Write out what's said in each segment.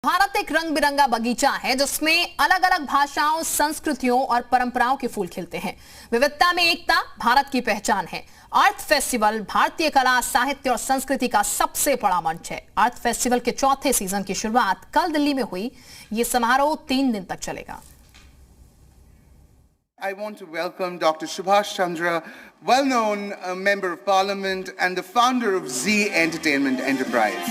भारत एक रंग बिरंगा बगीचा है जिसमें अलग अलग भाषाओं, संस्कृतियों और परंपराओं के फूल खिलते हैं। विविधता में एकता भारत की पहचान है। अर्थ फेस्टिवल भारतीय कला, साहित्य और संस्कृति का सबसे बड़ा मंच है। अर्थ फेस्टिवल के चौथे सीजन की शुरुआत कल दिल्ली में हुई। ये समारोह 3 दिन तक चलेगा। I want to welcome Dr. Subhash Chandra, well-known member of Parliament and the founder of Z Entertainment Enterprise.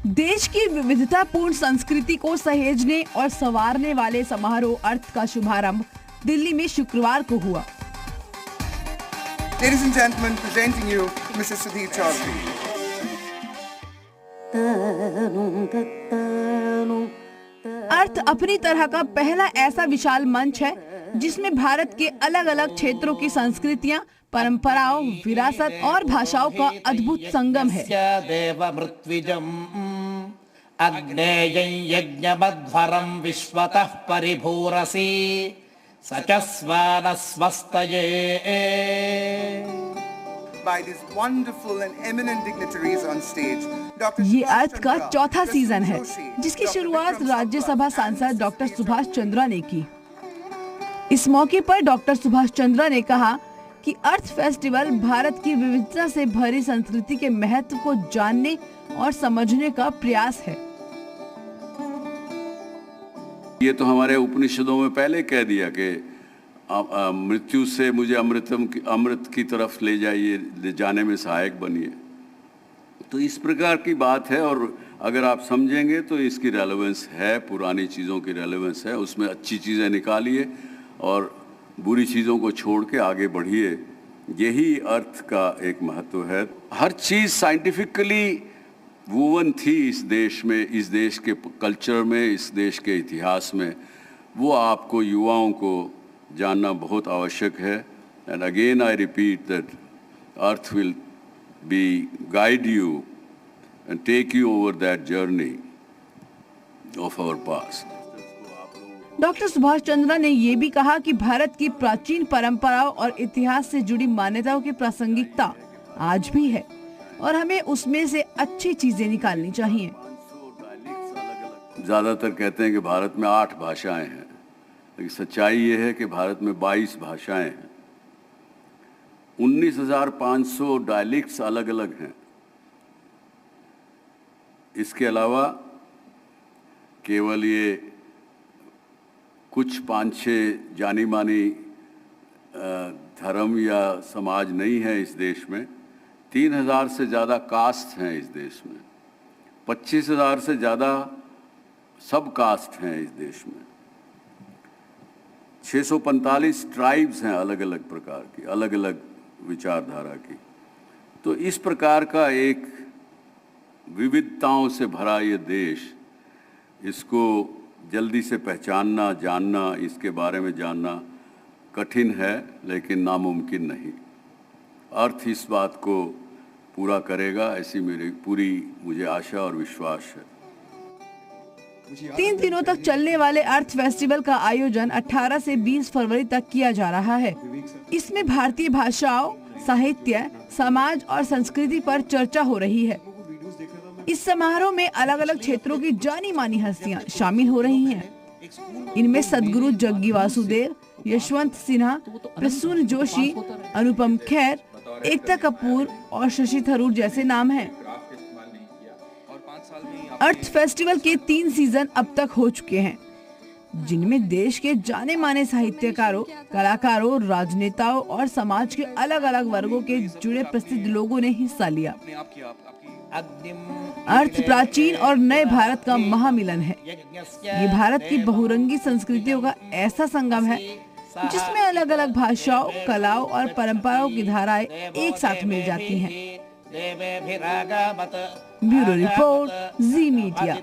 देश की विविधतापूर्ण संस्कृति को सहेजने और संवारने वाले समारोह अर्थ का शुभारंभ दिल्ली में शुक्रवार को हुआ। Ladies and gentlemen, presenting you Mrs. Sudhir Chaudhary. अर्थ अपनी तरह का पहला ऐसा विशाल मंच है जिसमें भारत के अलग अलग क्षेत्रों की संस्कृतियां, परंपराओं, विरासत और भाषाओं का अद्भुत संगम है। अग्नेयं यज्ञमध्वरं विश्वतः परिभूरसि सचस्वानस्वस्तये। By these wonderful and eminent dignitaries on stage. ये अर्थ का चौथा सीजन है जिसकी शुरुआत राज्यसभा सांसद डॉक्टर सुभाष चंद्रा ने की। इस मौके पर डॉक्टर सुभाष चंद्रा ने कहा कि अर्थ फेस्टिवल भारत की विविधता से भरी संस्कृति के महत्व को जानने और समझने का प्रयास है। ये तो हमारे उपनिषदों में पहले कह दिया कि मृत्यु से मुझे अमृत की तरफ ले जाइए, ले जाने में सहायक बनिए। तो इस प्रकार की बात है और अगर आप समझेंगे तो इसकी रेलेवेंस है, पुरानी चीज़ों की रेलेवेंस है। उसमें अच्छी चीज़ें निकालिए और बुरी चीज़ों को छोड़ के आगे बढ़िए। यही अर्थ का एक महत्व है। हर चीज़ साइंटिफिकली वूवन थी इस देश में, इस देश के कल्चर में, इस देश के इतिहास में। वो आपको, युवाओं को जानना बहुत आवश्यक है। And again I repeat that earth will be guide you and take you over that journey of our past. Doctor Subhash Chandra ने ये भी कहा कि भारत की प्राचीन परंपराओं और इतिहास से जुड़ी मान्यताओं की प्रासंगिकता आज भी है और हमें उसमें से अच्छी चीजें निकालनी चाहिए। ज्यादातर कहते हैं कि भारत में 8 भाषाएं हैं, लेकिन सच्चाई ये है कि भारत में 22 भाषाएं हैं। 19,500 डायलेक्ट्स अलग अलग हैं। इसके अलावा केवल ये कुछ 5-6 जानी मानी धर्म या समाज नहीं है इस देश में। 3,000 से ज़्यादा कास्ट हैं इस देश में। 25,000 से ज़्यादा सब कास्ट हैं इस देश में। 645 ट्राइब्स हैं अलग अलग प्रकार की, अलग अलग विचारधारा की। तो इस प्रकार का एक विविधताओं से भरा ये देश, इसको जल्दी से पहचानना, जानना, इसके बारे में जानना कठिन है लेकिन नामुमकिन नहीं। अर्थ इस बात को पूरा करेगा, ऐसी मुझे आशा और विश्वास है। 3 दिनों तक चलने वाले अर्थ फेस्टिवल का आयोजन 18 से 20 फरवरी तक किया जा रहा है। इसमें भारतीय भाषाओं, साहित्य, समाज और संस्कृति पर चर्चा हो रही है। इस समारोह में अलग अलग क्षेत्रों की जानी मानी हस्तियां शामिल हो रही हैं। इनमें सदगुरु जग्गी वासुदेव, यशवंत सिन्हा, प्रसून जोशी, अनुपम खेर, एकता कपूर और शशि थरूर जैसे नाम हैं। अर्थ फेस्टिवल के 3 सीजन अब तक हो चुके हैं, जिनमें देश के जाने माने साहित्यकारों, कलाकारों, राजनेताओं और समाज के अलग अलग वर्गों के जुड़े प्रसिद्ध लोगों ने हिस्सा लिया। अर्थ प्राचीन और नए भारत का महामिलन है। ये भारत की बहुरंगी संस्कृतियों का ऐसा संगम है जिसमें अलग अलग भाषाओं, कलाओं और परंपराओं की धाराएं एक साथ मिल जाती हैं। ब्यूरो रिपोर्ट, जी मीडिया।